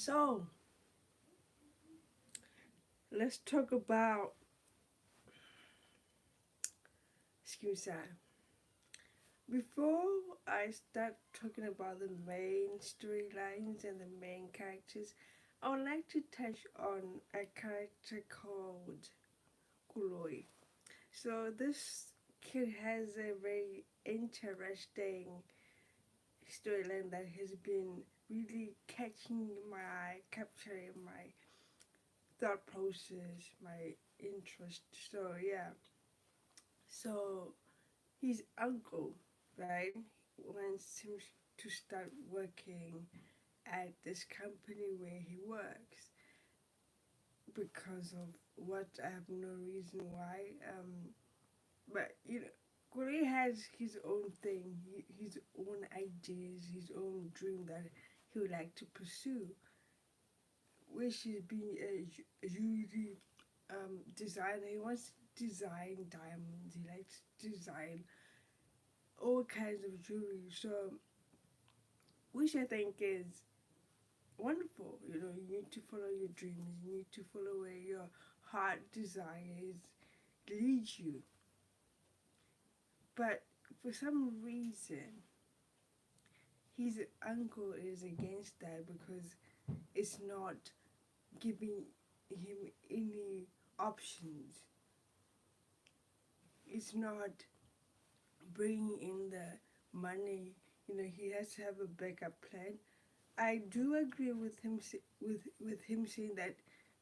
So, let's talk about Skeem. Before I start talking about the main storylines and the main characters, I would like to touch on a character called Kuloi. So, this kid has a very interesting storyline that has been really catching my eye, capturing my thought process, my interest. So, yeah. So, his uncle, right, wants him to start working at this company where he works because of what I have no reason why. But Corey has his own thing, his own ideas, his own dream that he would like to pursue, which is being a jewelry designer. He wants to design diamonds. He likes to design all kinds of jewelry. So, which I think is wonderful. You need to follow your dreams. You need to follow where your heart desires lead you. But for some reason, his uncle is against that because it's not giving him any options. It's not bringing in the money. He has to have a backup plan. I do agree with him with him saying that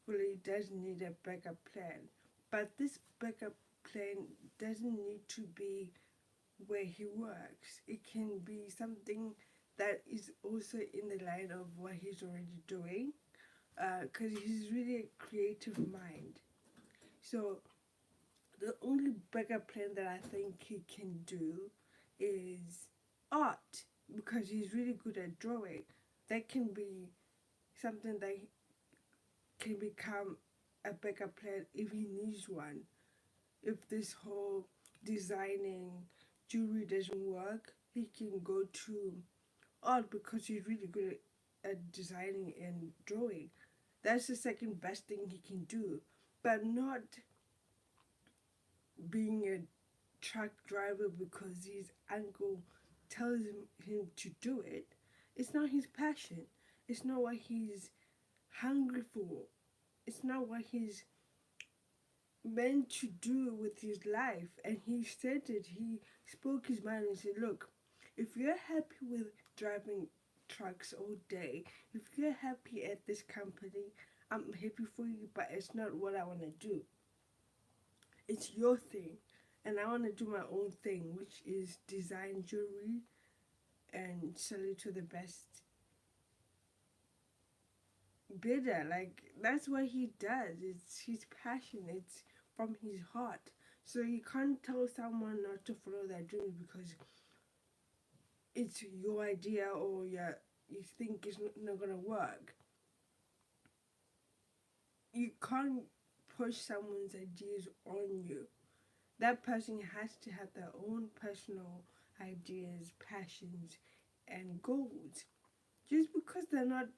well he does need a backup plan, but this backup plan doesn't need to be where he works. It can be something that is also in the line of what he's already doing, because he's really a creative mind. So the only backup plan that I think he can do is art because he's really good at drawing. That can be something that can become a backup plan if he needs one. If this whole designing jewelry doesn't work, he can go to art because he's really good at designing and drawing. That's the second best thing he can do, but not being a truck driver because his uncle tells him to do it. It's not his passion. It's not what he's hungry for. It's not what he's meant to do with his life. And he said it. He spoke his mind and said, look, if you're happy with driving trucks all day, if you're happy at this company, I'm happy for you, but it's not what I want to do. It's your thing. And I want to do my own thing, which is design jewelry and sell it to the best bidder. Like, that's what he does. It's his passion, it's from his heart. So you can't tell someone not to follow their dreams because it's your idea or you think it's not gonna work. You can't push someone's ideas on you. That person has to have their own personal ideas, passions, and goals. Just because they're not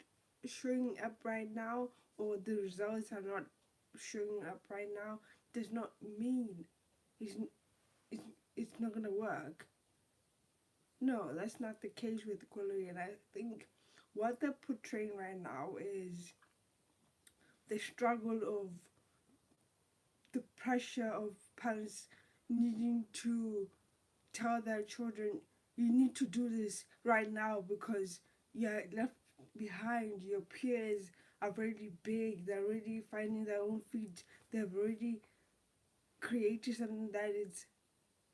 showing up right now or the results are not showing up right now does not mean it's, it's, it's not gonna work. No, that's not the case with Chloe, and I think what they're portraying right now is the struggle of the pressure of parents needing to tell their children you need to do this right now because you're left behind. Your peers are already big, they're already finding their own feet, they've already created something that is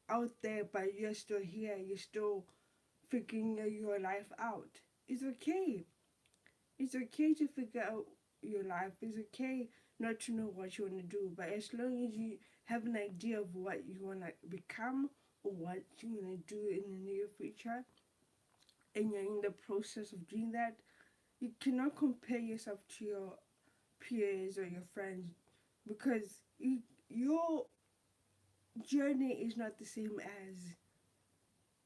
out there, but you're still here, you're still figuring your life out. It's okay. It's okay to figure out your life. It's okay not to know what you want to do, but as long as you have an idea of what you want to become or what you want to do in the near future, and you're in the process of doing that, you cannot compare yourself to your peers or your friends because your journey is not the same as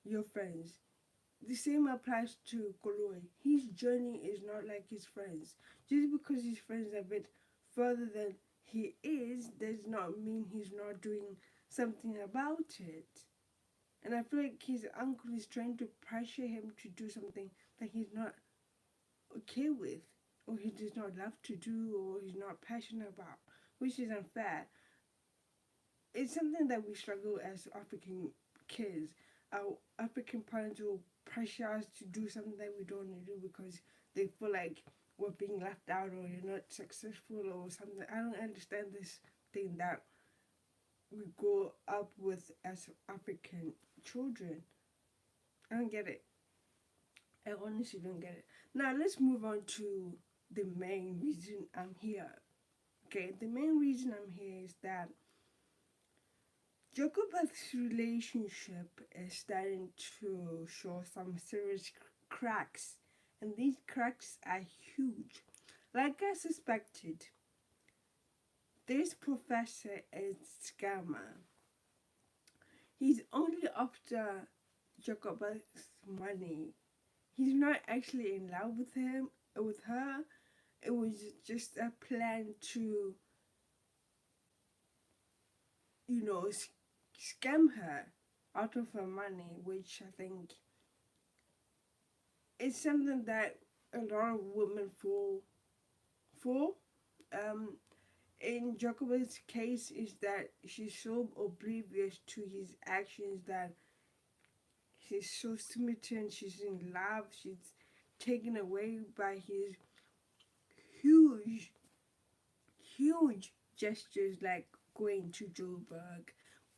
your friends. the same applies to Koloy. His journey is not like his friends. Just because his friends are a bit further than he is, does not mean he's not doing something about it. And I feel like his uncle is trying to pressure him to do something that he's not okay with, or he does not love to do, or he's not passionate about, which is unfair. It's something that we struggle as African kids. Our African parents will pressure us to do something that we don't want to do because they feel like we're being left out or you're not successful or something. I don't understand this thing that we grow up with as African children. I don't get it. I honestly don't get it. Now let's move on to the main reason I'm here. Okay, the main reason I'm here is that Jacobeth's relationship is starting to show some serious cracks, and these cracks are huge. Like I suspected, this professor is scammer. He's only after Jacobeth's money. He's not actually in love with her. It was just a plan to, you know, scam her out of her money, which I think is something that a lot of women fall for. Um, in Jacobet's case, is that she's so oblivious to his actions that she's so smitten, she's in love, she's taken away by his huge, huge gestures like going to Joburg,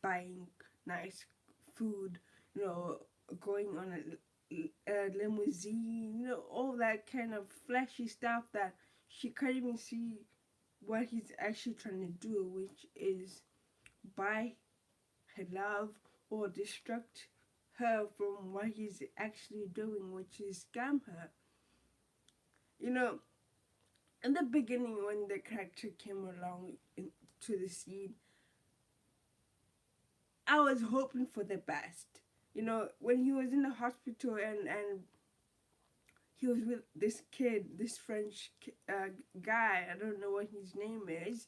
buying nice food, you know, going on a limousine, you know, all that kind of flashy stuff that she can't even see what he's actually trying to do, which is buy her love or distract her from what he's actually doing, which is scam her. You know, in the beginning when the character came along to the scene, I was hoping for the best. You know, when he was in the hospital and he was with this kid, this French guy, I don't know what his name is,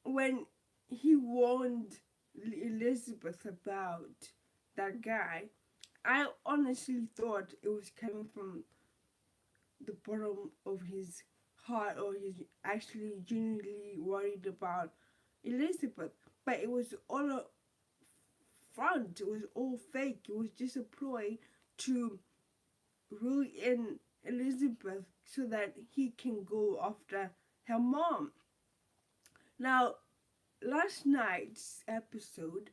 when he warned Elizabeth about that guy, I honestly thought it was coming from the bottom of his heart, or he's actually genuinely worried about Elizabeth. But it was all a front, it was all fake, it was just a ploy to rule in Elizabeth so that he can go after her mom. Now, last night's episode,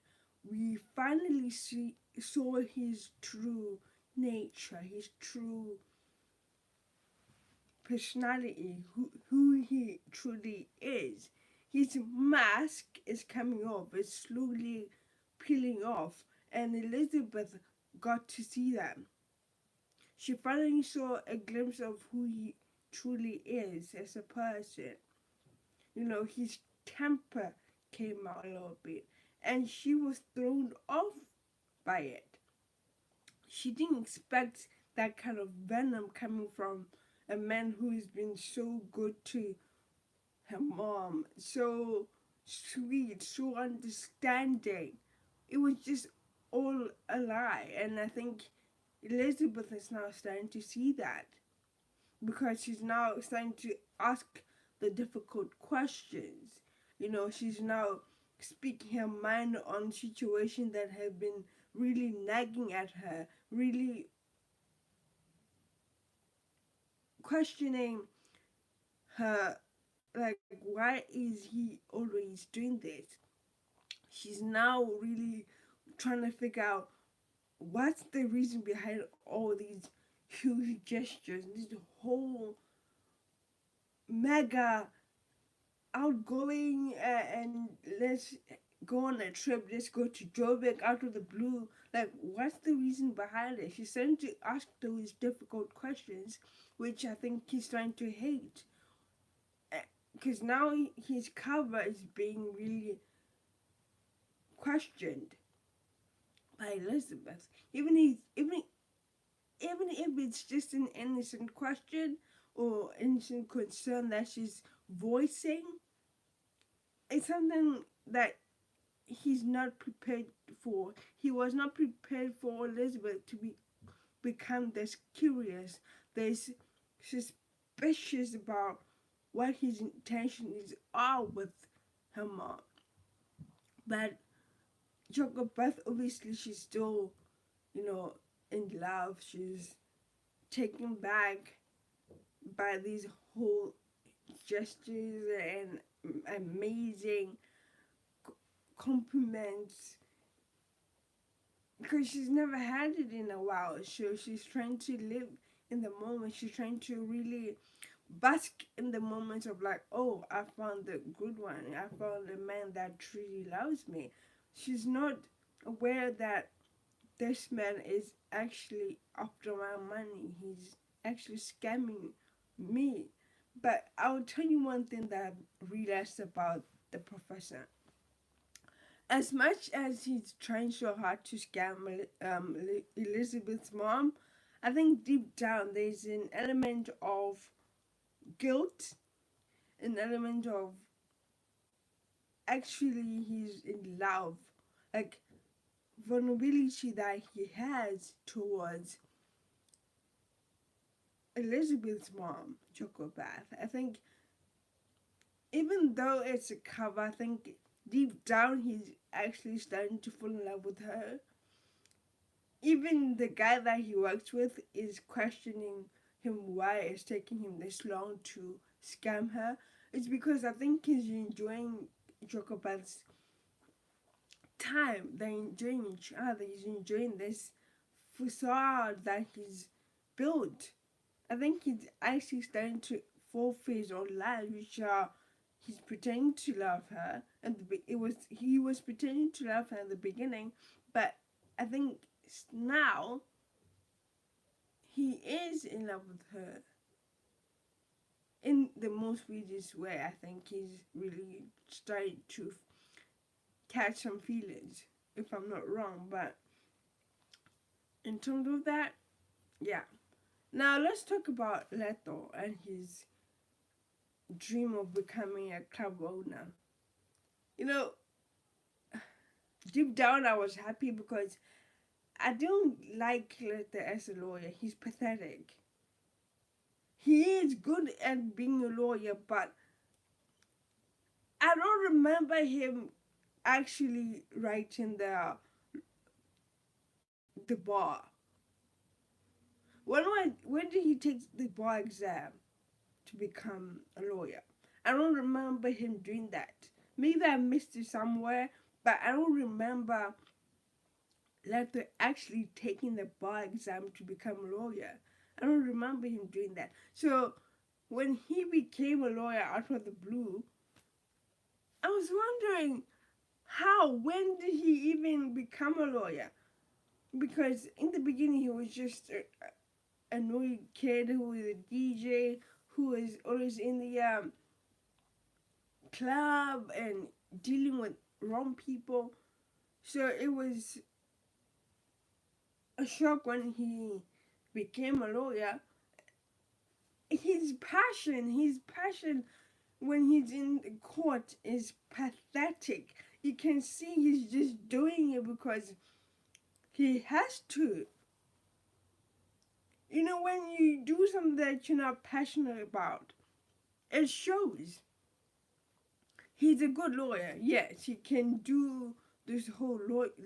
we finally saw his true nature, his true personality, who he truly is. His mask is coming off, it's slowly peeling off, and Elizabeth got to see that. She finally saw a glimpse of who he truly is as a person. You know, his temper came out a little bit, and she was thrown off by it. She didn't expect that kind of venom coming from a man who has been so good to her mom, so sweet, so understanding. It was just all a lie, and I think Elizabeth is now starting to see that because she's now starting to ask the difficult questions. You know, she's now speaking her mind on situations that have been really nagging at her, really questioning her, like, why is he always doing this? She's now really trying to figure out what's the reason behind all these huge gestures, this whole mega outgoing and let's go on a trip, let's go to Joburg out of the blue. Like, what's the reason behind it? She's starting to ask those difficult questions, which I think he's trying to hate. Because now his cover is being really questioned by Elizabeth. Even even if it's just an innocent question or innocent concern that she's voicing, it's something that he's not prepared for. He was not prepared for Elizabeth to become this curious, this suspicious about what his intentions are with her mom. But Jacobeth, obviously, she's still, in love. She's taken back by these whole gestures and amazing compliments because she's never had it in a while. So she's trying to live in the moment. She's trying to really bask in the moment of like, oh, I found the good one. I found the man that truly loves me. She's not aware that this man is actually after my money. He's actually scamming me. But I'll tell you one thing that I've realized about the professor. As much as he's trying so hard to scam Elizabeth's mom, I think deep down there's an element of guilt, an element of actually he's in love, like vulnerability that he has towards Elizabeth's mom, Jacobeth. I think even though it's a cover, I think deep down he's actually starting to fall in love with her. Even the guy that he works with is questioning him why it's taking him this long to scam her. It's because I think he's enjoying Jacobeth's time. They're enjoying each other. He's enjoying this facade that he's built. I think he's actually starting to fall for his own lies, which are he's pretending to love her, and he was pretending to love her in the beginning, but I think now he is in love with her in the most weirdest way. I think he's really starting to catch some feelings, if I'm not wrong. But in terms of that, yeah. Now let's talk about Leto and his dream of becoming a club owner. You know, deep down I was happy because I don't like Leto as a lawyer. He's pathetic. He is good at being a lawyer, but I don't remember him actually writing the bar. When did he take the bar exam to become a lawyer? I don't remember him doing that. Maybe I missed it somewhere, but I don't remember Leto actually taking the bar exam to become a lawyer. I don't remember him doing that. So when he became a lawyer out of the blue, I was wondering when did he even become a lawyer? Because in the beginning he was just a annoying kid who was a DJ who was always in the club and dealing with wrong people. So it was a shock when he became a lawyer. His passion when he's in the court is pathetic. You can see he's just doing it because he has to. You know, when you do something that you're not passionate about, it shows. He's a good lawyer. Yes, he can do this whole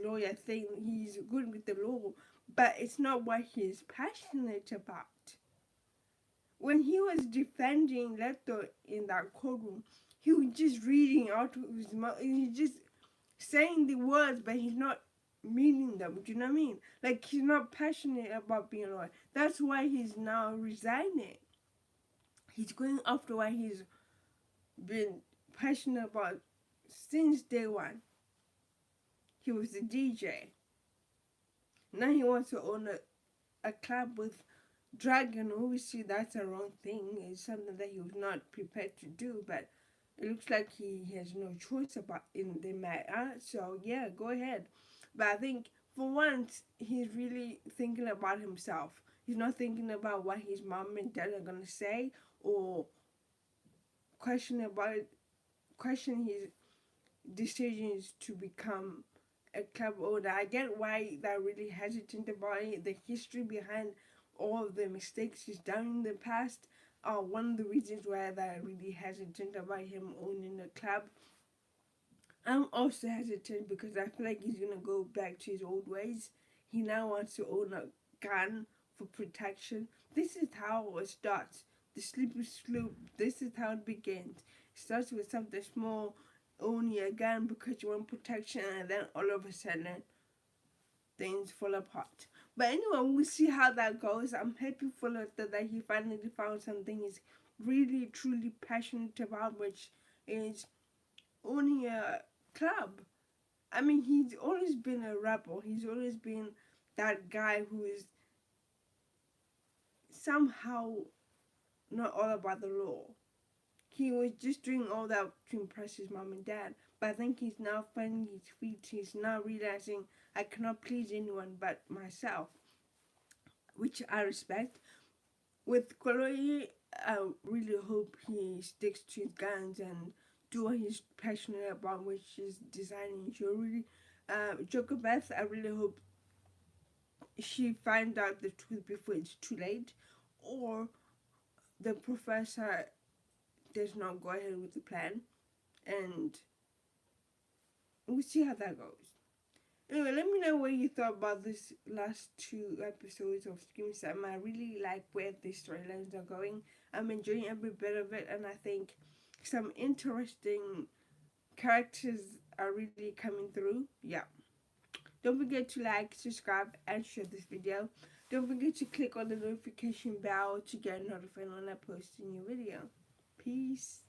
lawyer thing. He's good with the law, but it's not what he's passionate about. When he was defending Leto in that courtroom, he was just reading out of his mouth. He's just saying the words, but he's not meaning them. Do you know what I mean? Like, he's not passionate about being a lawyer. That's why he's now resigning. He's going after what he's been passionate about since day one. He was a DJ. Now he wants to own a club with Dragon. Obviously, that's a wrong thing. It's something that he was not prepared to do, but it looks like he has no choice about in the matter. So yeah, go ahead. But I think for once he's really thinking about himself. He's not thinking about what his mom and dad are gonna say, or question about question his decisions to become a club owner. I get why they're really hesitant about it. The history behind all of the mistakes he's done in the past are one of the reasons why they're really hesitant about him owning a club. I'm also hesitant because I feel like he's gonna go back to his old ways. He now wants to own a gun for protection. This is how it starts. The slippery slope. This is how it begins. It starts with something small, owning a gun because you want protection, and then all of a sudden things fall apart. But anyway, we'll see how that goes. I'm happy for Luther that he finally found something he's really truly passionate about, which is owning a club. I mean, he's always been a rebel. He's always been that guy who is somehow not all about the law. He was just doing all that to impress his mom and dad. But I think he's now finding his feet. He's now realizing I cannot please anyone but myself, which I respect. With Chloe, I really hope he sticks to his guns and do what he's passionate about, which is designing jewelry. Jacobeth, I really hope she finds out the truth before it's too late, or the professor does not go ahead with the plan, and we'll see how that goes. Anyway, let me know what you thought about this last two episodes of Skeem Saam. I really like where the storylines are going. I'm enjoying every bit of it, and I think some interesting characters are really coming through. Yeah. Don't forget to like, subscribe, and share this video. Don't forget to click on the notification bell to get notified when I post a new video. Peace.